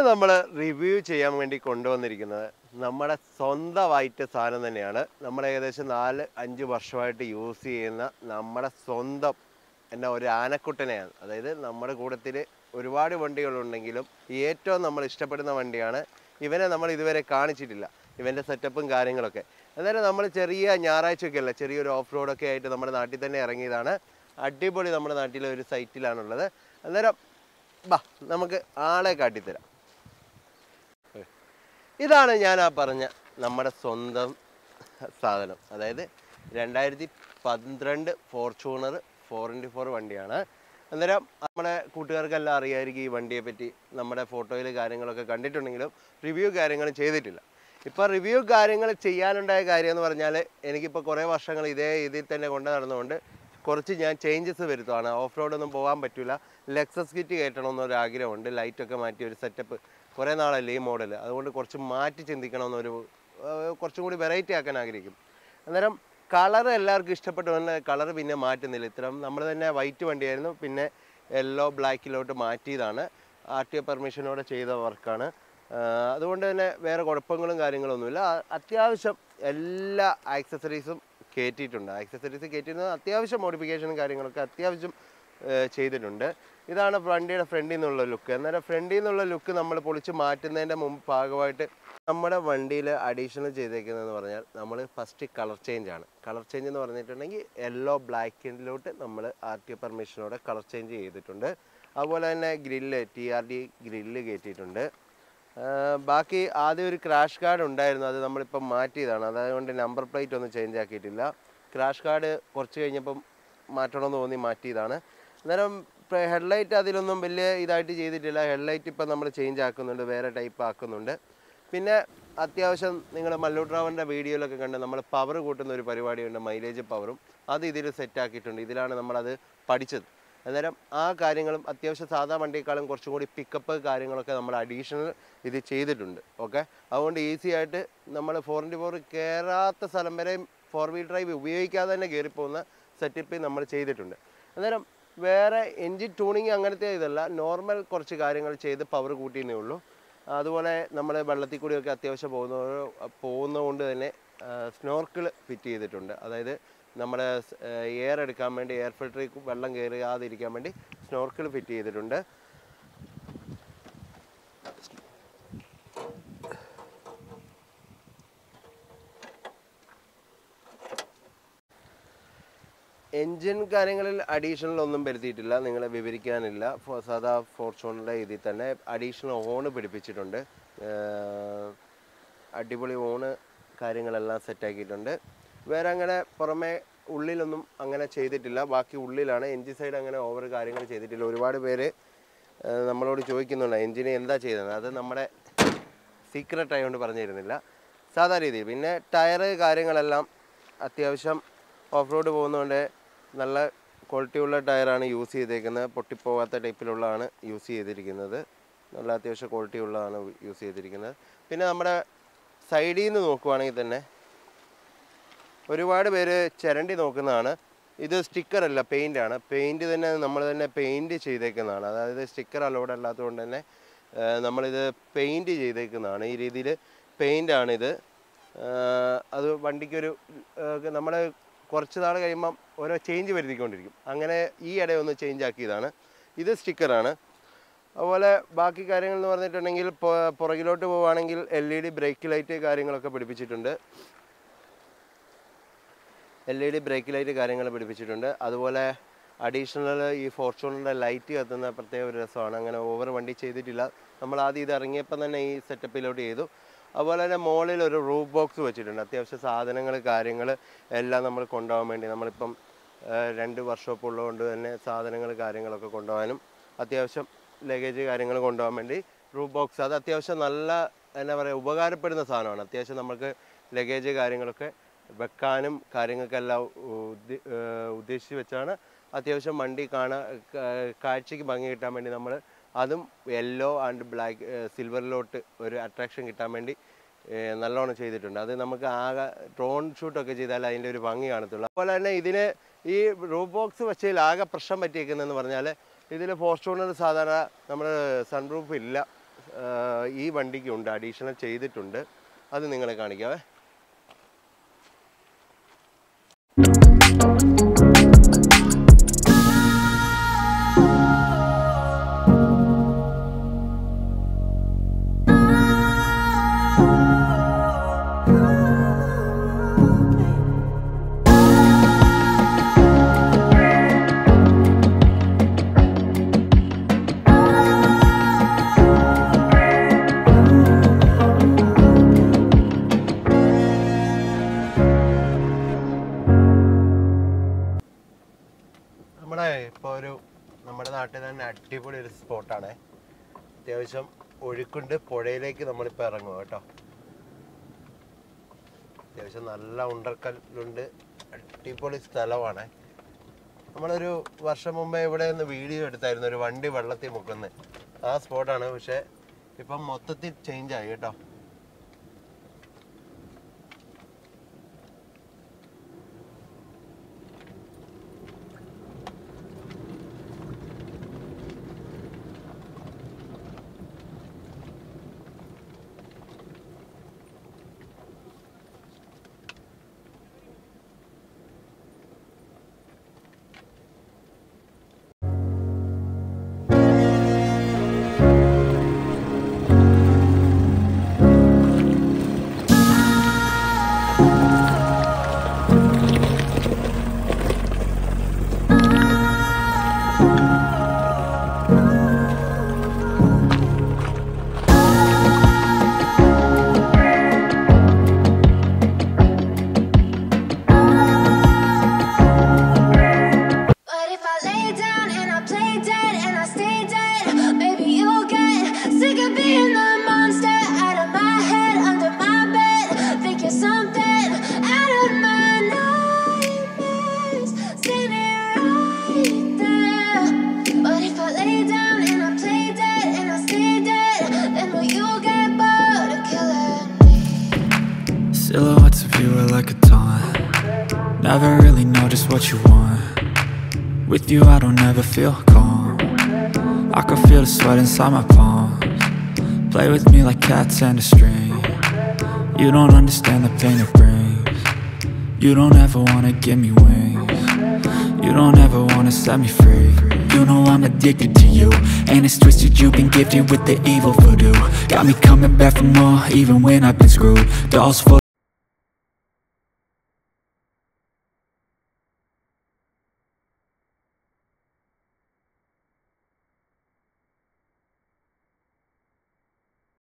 ഇന്ന് നമ്മൾ റിവ്യൂ ചെയ്യാൻ വേണ്ടി കൊണ്ടുവന്നിരിക്കുന്നത് നമ്മുടെ സ്വന്തമായിട്ട് സാധനം തന്നെയാണ്. നമ്മൾ ഏകദേശം 4-5 വർഷമായിട്ട് യൂസ് ചെയ്യുന്ന നമ്മുടെ സ്വന്തം ഒരു ആനക്കുട്ടനെയാണ്. അതായത് നമ്മുടെ കൂട്ടത്തിൽ ഒരുപാട് വണ്ടികളുണ്ടെങ്കിലും ഏറ്റവും നമ്മൾ ഇഷ്ടപ്പെടുന്ന വണ്ടിയാണ്. ഇവനെ നമ്മൾ ഇതുവരെ കാണിച്ചിട്ടില്ല, ഇവൻ്റെ സെറ്റപ്പും കാര്യങ്ങളൊക്കെ. അന്നേരം നമ്മൾ ചെറിയ ഞായറാഴ്ചയൊക്കെ അല്ല, ചെറിയൊരു ഓഫ് റോഡൊക്കെ ആയിട്ട് നമ്മുടെ നാട്ടിൽ തന്നെ ഇറങ്ങിയതാണ്. അടിപൊളി നമ്മുടെ നാട്ടിലെ ഒരു സൈറ്റിലാണുള്ളത്. അന്നേരം നമുക്ക് ആളെ കാട്ടിത്തരാം. ഇതാണ് ഞാൻ പറഞ്ഞ നമ്മുടെ സ്വന്തം സാധനം. അതായത് 2012 ഫോർച്യൂണർ 4x4 വണ്ടിയാണ്. അന്നേരം നമ്മുടെ കൂട്ടുകാർക്കെല്ലാം അറിയായിരിക്കും ഈ വണ്ടിയെ പറ്റി. നമ്മുടെ ഫോട്ടോയിൽ കാര്യങ്ങളൊക്കെ കണ്ടിട്ടുണ്ടെങ്കിലും റിവ്യൂ കാര്യങ്ങൾ ചെയ്തിട്ടില്ല. ഇപ്പോൾ റിവ്യൂ കാര്യങ്ങൾ ചെയ്യാനുണ്ടായ കാര്യം എന്ന് പറഞ്ഞാൽ, എനിക്കിപ്പോൾ കുറേ വർഷങ്ങൾ ഇതിൽ തന്നെ കൊണ്ട് നടന്നുകൊണ്ട് കുറച്ച് ഞാൻ ചേഞ്ചസ് വരുത്തുകയാണ്. ഓഫ് റോഡൊന്നും പോകാൻ പറ്റില്ല, ലെക്സസ് കിറ്റ് കയറ്റണമെന്നൊരു ആഗ്രഹമുണ്ട്. ലൈറ്റൊക്കെ മാറ്റി ഒരു സെറ്റപ്പ്, കുറേ നാളല്ലേ ഈ മോഡൽ, അതുകൊണ്ട് കുറച്ച് മാറ്റി ചിന്തിക്കണമെന്നൊരു കുറച്ചും കൂടി വെറൈറ്റി ആക്കാൻ ആഗ്രഹിക്കും. അന്നേരം കളർ എല്ലാവർക്കും ഇഷ്ടപ്പെട്ടുകൊണ്ട് കളർ പിന്നെ മാറ്റുന്നില്ല. ഇത്തരം നമ്മൾ തന്നെ വൈറ്റ് വണ്ടിയായിരുന്നു, പിന്നെ യെല്ലോ ബ്ലാക്കിലോട്ട് മാറ്റിയതാണ്. RTO പെർമിഷനോടെ ചെയ്ത വർക്കാണ്. അതുകൊണ്ട് തന്നെ വേറെ കുഴപ്പങ്ങളും കാര്യങ്ങളൊന്നുമില്ല. അത്യാവശ്യം എല്ലാ ആക്സസറീസും കയറ്റിയിട്ടുണ്ട്. ആക്സസറീസ് കയറ്റിയിരുന്നത് അത്യാവശ്യം മോഡിഫിക്കേഷനും കാര്യങ്ങളൊക്കെ അത്യാവശ്യം ചെയ്തിട്ടുണ്ട്. ഇതാണ് വണ്ടിയുടെ ഫ്രണ്ടിൽ നിന്നുള്ള ലുക്ക്. അന്നേരം ഫ്രണ്ടിൽ നിന്നുള്ള ലുക്ക് നമ്മൾ പൊളിച്ച് മാറ്റുന്നതിൻ്റെ ഭാഗമായിട്ട് നമ്മുടെ വണ്ടിയിൽ അഡീഷണൽ ചെയ്തേക്കുന്നതെന്ന് പറഞ്ഞാൽ, നമ്മൾ ഫസ്റ്റ് കളർ ചേഞ്ചാണ്. കളർ ചേഞ്ച് എന്ന് പറഞ്ഞിട്ടുണ്ടെങ്കിൽ യെല്ലോ ബ്ലാക്കിലോട്ട് നമ്മൾ RTO പെർമിഷനോടെ കളർ ചേഞ്ച് ചെയ്തിട്ടുണ്ട്. അതുപോലെ തന്നെ ഗ്രില്ല് TRD ഗ്രില്ല് കയറ്റിയിട്ടുണ്ട്. ബാക്കി ആദ്യം ഒരു ക്രാഷ് ഗാർഡ് ഉണ്ടായിരുന്നു, അത് നമ്മളിപ്പം മാറ്റിയതാണ്. അതുകൊണ്ട് നമ്പർ പ്ലേറ്റ് ഒന്നും ചേഞ്ച് ആക്കിയിട്ടില്ല. ക്രാഷ് ഗാർഡ് കുറച്ച് കഴിഞ്ഞപ്പം മാറ്റണമെന്ന് തോന്നി മാറ്റിയതാണ്. അന്നേരം ഹെഡ്ലൈറ്റ് അതിലൊന്നും വലിയ ഇതായിട്ട് ചെയ്തിട്ടില്ല. ഹെഡ്ലൈറ്റ് ഇപ്പം നമ്മൾ ചേഞ്ച് ആക്കുന്നുണ്ട്, വേറെ ടൈപ്പ് ആക്കുന്നുണ്ട്. പിന്നെ അത്യാവശ്യം നിങ്ങൾ മല്ലൂട്രാവൻ്റെ വീഡിയോയിലൊക്കെ കണ്ട് നമ്മൾ പവർ കൂട്ടുന്ന ഒരു പരിപാടിയുണ്ട്, മൈലേജ് പവറും. അത് ഇതിൽ സെറ്റാക്കിയിട്ടുണ്ട്. ഇതിലാണ് നമ്മളത് പഠിച്ചത്. അന്നേരം ആ കാര്യങ്ങളും അത്യാവശ്യം സാധാ വണ്ടിയേക്കാളും കുറച്ചും കൂടി പിക്കപ്പ് കാര്യങ്ങളൊക്കെ നമ്മൾ അഡീഷണൽ ഇത് ചെയ്തിട്ടുണ്ട്. ഓക്കെ, അതുകൊണ്ട് ഈസി ആയിട്ട് നമ്മൾ 4x4 കയറാത്ത സ്ഥലം വരെയും 4 വീൽ ഡ്രൈവ് ഉപയോഗിക്കാതെ തന്നെ കയറിപ്പോകുന്ന സെറ്റപ്പിൽ നമ്മൾ ചെയ്തിട്ടുണ്ട്. അന്നേരം വേറെ എൻജിൻ ട്യൂണിങ് അങ്ങനത്തെ ഇതല്ല, നോർമൽ കുറച്ച് കാര്യങ്ങൾ ചെയ്ത് പവർ കൂട്ടിയേ ഉള്ളൂ. അതുപോലെ നമ്മൾ വെള്ളത്തിൽ കൂടിയൊക്കെ അത്യാവശ്യം പോകുന്നതുകൊണ്ട് തന്നെ സ്നോർക്കിൾ ഫിറ്റ് ചെയ്തിട്ടുണ്ട്. അതായത് നമ്മുടെ എയർ എടുക്കാൻ വേണ്ടി, എയർ ഫിൽറ്ററിൽ വെള്ളം കയറാതിരിക്കാൻ വേണ്ടി സ്നോർക്കിൾ ഫിറ്റ് ചെയ്തിട്ടുണ്ട്. എൻജിൻ കാര്യങ്ങളിൽ അഡീഷണൽ ഒന്നും വരുത്തിയിട്ടില്ല, നിങ്ങളെ വിവരിക്കാനില്ല. സാധാ ഫോർച്യൂണറിൻ്റെ ഇതിൽ തന്നെ അഡീഷണൽ ഓണ് പിടിപ്പിച്ചിട്ടുണ്ട്. അടിപൊളി ഓണ് കാര്യങ്ങളെല്ലാം സെറ്റാക്കിയിട്ടുണ്ട്. വേറെ അങ്ങനെ പുറമെ ഉള്ളിലൊന്നും അങ്ങനെ ചെയ്തിട്ടില്ല. ബാക്കി ഉള്ളിലാണ്. എൻജിൻ സൈഡ് അങ്ങനെ ഓവർ കാര്യങ്ങൾ ചെയ്തിട്ടില്ല. ഒരുപാട് പേര് നമ്മളോട് ചോദിക്കുന്നുണ്ട് എൻജിന് എന്താ ചെയ്തത്. അത് നമ്മുടെ സീക്രട്ട് ആയതുകൊണ്ട് പറഞ്ഞു തരുന്നില്ല, സാധാ രീതിയിൽ. പിന്നെ ടയറ് കാര്യങ്ങളെല്ലാം അത്യാവശ്യം ഓഫ് റോഡ് പോകുന്നതുകൊണ്ട് നല്ല ക്വാളിറ്റിയുള്ള ടയറാണ് യൂസ് ചെയ്തേക്കുന്നത്. പൊട്ടിപ്പോകാത്ത ടൈപ്പിലുള്ളതാണ് യൂസ് ചെയ്തിരിക്കുന്നത്. നല്ല അത്യാവശ്യം ക്വാളിറ്റി ഉള്ളതാണ് യൂസ് ചെയ്തിരിക്കുന്നത്. പിന്നെ നമ്മുടെ സൈഡിൽ നിന്ന് നോക്കുവാണെങ്കിൽ തന്നെ ഒരുപാട് പേര് ചിരണ്ടി നോക്കുന്നതാണ്. ഇത് സ്റ്റിക്കറല്ല, പെയിൻ്റാണ്. പെയിൻറ്റ് തന്നെ നമ്മൾ തന്നെ പെയിൻറ്റ് ചെയ്തേക്കുന്നതാണ്. അതായത് സ്റ്റിക്കർ അലോഡ് അല്ലാത്തതുകൊണ്ട് തന്നെ നമ്മളിത് പെയിൻറ്റ് ചെയ്തേക്കുന്നതാണ്. ഈ രീതിയിൽ പെയിൻ്റാണിത്. അത് വണ്ടിക്കൊരു നമ്മൾ കുറച്ച് നാൾ കഴിയുമ്പം ഓരോ ചേഞ്ച് വരുത്തിക്കൊണ്ടിരിക്കും. അങ്ങനെ ഈ ഇടയൊന്ന് ചേഞ്ച് ആക്കിയതാണ്. ഇത് സ്റ്റിക്കറാണ്. അതുപോലെ ബാക്കി കാര്യങ്ങൾ എന്ന് പറഞ്ഞിട്ടുണ്ടെങ്കിൽ, പുറകിലോട്ട് പോവുകയാണെങ്കിൽ LED ബ്രേക്ക് ലൈറ്റ് കാര്യങ്ങളൊക്കെ പിടിപ്പിച്ചിട്ടുണ്ട്. LED ബ്രേക്ക് ലൈറ്റ് കാര്യങ്ങൾ പിടിപ്പിച്ചിട്ടുണ്ട്. അതുപോലെ അഡീഷണൽ ഈ ഫോർച്യൂണറിൻ്റെ ലൈറ്റ് കത്തുന്ന പ്രത്യേക ഒരു രസമാണ്. അങ്ങനെ ഓവർ വണ്ടി ചെയ്തിട്ടില്ല. നമ്മൾ ആദ്യം ഇത് ഇറങ്ങിയപ്പം തന്നെ ഈ സെറ്റപ്പിലോട്ട് ചെയ്തു. അതുപോലെ തന്നെ മുകളിൽ ഒരു റൂഫ് ബോക്സ് വെച്ചിട്ടുണ്ട്. അത്യാവശ്യം സാധനങ്ങൾ കാര്യങ്ങൾ എല്ലാം നമ്മൾ കൊണ്ടുപോകാൻ വേണ്ടി, നമ്മളിപ്പം 2 വർക്ക്ഷോപ്പ് ഉള്ളതുകൊണ്ട് തന്നെ സാധനങ്ങൾ കാര്യങ്ങളൊക്കെ കൊണ്ടുപോകാനും അത്യാവശ്യം ലഗേജ് കാര്യങ്ങൾ കൊണ്ടുപോകാൻ വേണ്ടി റൂഫ് ബോക്സ്, അത് അത്യാവശ്യം നല്ല എന്താ പറയുക ഉപകാരപ്പെടുന്ന സാധനമാണ്. അത്യാവശ്യം നമുക്ക് ലഗേജ് കാര്യങ്ങളൊക്കെ വെക്കാനും കാര്യങ്ങൾക്കെല്ലാം ഉദ്ദേശിച്ച് വെച്ചാണ്. അത്യാവശ്യം വണ്ടി കാഴ്ചയ്ക്ക് ഭംഗി കിട്ടാൻ വേണ്ടി നമ്മൾ അതും യെല്ലോ ആൻഡ് ബ്ലാക്ക് സിൽവറിലോട്ട് ഒരു അട്രാക്ഷൻ കിട്ടാൻ വേണ്ടി നല്ലോണം ചെയ്തിട്ടുണ്ട്. അത് നമുക്ക് ആകെ ഡ്രോൺ ഷൂട്ടൊക്കെ ചെയ്താൽ അതിൻ്റെ ഒരു ഭംഗി കാണത്തുള്ളൂ. അതുപോലെ തന്നെ ഇതിന് ഈ റൂഫ് ബോക്സ് വെച്ചതിൽ ആകെ പ്രശ്നം പറ്റിയേക്കുന്നതെന്ന് പറഞ്ഞാൽ, ഇതിൽ ഫോർച്യൂണർ സാധാരണ നമ്മൾ സൺറൂഫ് ഇല്ല, ഈ വണ്ടിക്കുണ്ട്, അഡീഷണൽ ചെയ്തിട്ടുണ്ട്. അത് നിങ്ങളെ കാണിക്കാവേ. നമ്മുടെ നാട്ടിൽ തന്നെ അടിപൊളി ഒരു സ്പോട്ടാണ്. അത്യാവശ്യം ഒഴുക്കുണ്ട്. പുഴയിലേക്ക് നമ്മളിപ്പോൾ ഇറങ്ങുക കേട്ടോ. അത്യാവശ്യം നല്ല ഉണ്ടർക്കല്ലുണ്ട്. അടിപൊളി സ്ഥലമാണ്. നമ്മളൊരു വർഷം മുമ്പേ ഇവിടെ നിന്ന് വീഡിയോ എടുത്തായിരുന്നു, ഒരു വണ്ടി വെള്ളത്തിൽ മുക്കുന്നത്. ആ സ്പോട്ടാണ്. പക്ഷെ ഇപ്പം മൊത്തത്തിൽ ചേഞ്ചായി കേട്ടോ. Silhouettes of you are like a taunt. Never really know just what you want. With you I don't ever feel calm. I can feel the sweat inside my palms. Play with me like cats and a string. You don't understand the pain it brings. You don't ever wanna give me wings. You don't ever wanna set me free. You know I'm addicted to you, and it's twisted, you've been gifted with the evil voodoo. Got me coming back for more, even when I've been screwed. Dolls full